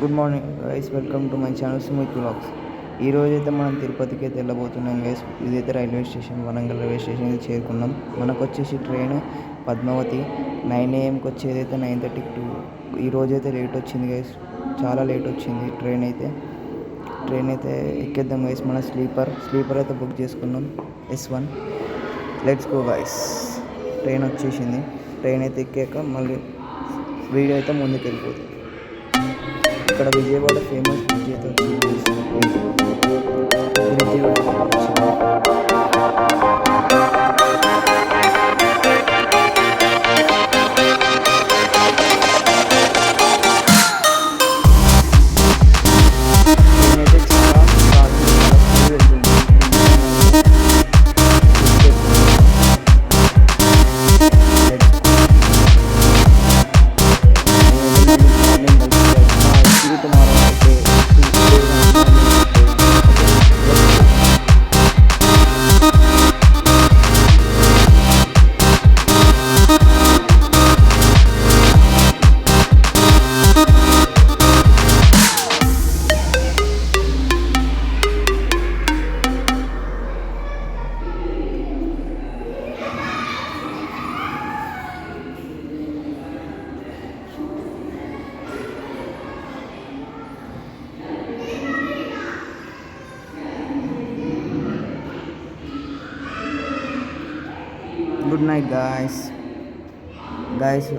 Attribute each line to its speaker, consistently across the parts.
Speaker 1: Good morning guys, welcome to my channel Sumit blogs. ఈరోజు అయితే మనం తిరుపతికి అయితే వెళ్ళబోతున్నాం గైస్. ఇదైతే railway station, Warangal railway station అయితే చేరుకున్నాం. మనకు వచ్చేసి ట్రైన్ పద్మావతి 9 AM వచ్చేదైతే 9:30 ఈరోజు అయితే లేట్ వచ్చింది గైస్, చాలా లేట్ వచ్చింది ట్రైన్ అయితే ఎక్కేద్దాం గైస్. మన స్లీపర్ అయితే బుక్ చేసుకున్నాం, S1. Let's go guys. Train వచ్చేసింది. ట్రైన్ అయితే ఎక్కాక మళ్ళీ వీడియో అయితే ముందుకు వెళ్ళిపోతుంది. ఇక్కడ విజయవాడ ఫేమస్ బ్రిడ్జ్ అయితే గుడ్ నైట్ గాయస్.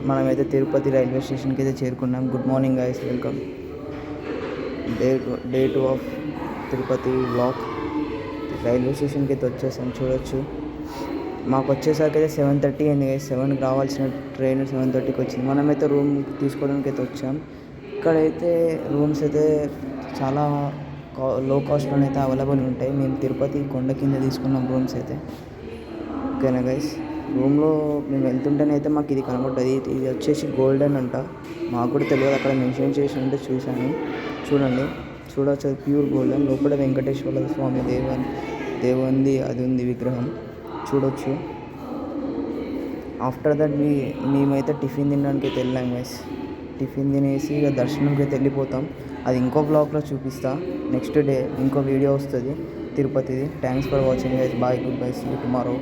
Speaker 1: మనమైతే తిరుపతి రైల్వే స్టేషన్కి అయితే చేరుకున్నాం. Good morning guys, welcome day 2 of Tirupati blog. Railway స్టేషన్కి అయితే వచ్చేసాం, చూడొచ్చు. మాకు వచ్చేసరికి అయితే 7:30 అయింది గైస్. 7కి రావాల్సిన ట్రైన్ 7:30కి వచ్చింది. మనమైతే రూమ్ తీసుకోవడానికి అయితే వచ్చాం. ఇక్కడైతే రూమ్స్ అయితే చాలా లో కాస్ట్లోనే అయితే అవైలబుల్ ఉంటాయి. మేము తిరుపతి కొండ కింద తీసుకున్నాం రూమ్స్ అయితే. ఓకేనా గైస్. రూమ్లో మేము వెళ్తుంటేనే అయితే మాకు ఇది కనబడ్డది. ఇది వచ్చేసి గోల్డెన్ అంట. మాకు కూడా తెలియదు, అక్కడ మెన్షన్ చేసి ఉంటే చూశాను. చూడవచ్చు, అది ప్యూర్ గోల్డెన్. లోపల వెంకటేశ్వర స్వామి దేవుంది, అది ఉంది విగ్రహం, చూడొచ్చు. ఆఫ్టర్ దట్ మేమైతే టిఫిన్ తినడానికి అయితే వెళ్ళాం గైస్. టిఫిన్ తినేసి ఇక దర్శనంకి అయితే వెళ్ళిపోతాం. అది ఇంకో బ్లాగ్లో చూపిస్తా. నెక్స్ట్ డే ఇంకో వీడియో వస్తుంది తిరుపతిది. Thanks for watching guys. Bye, goodbye, see you tomorrow.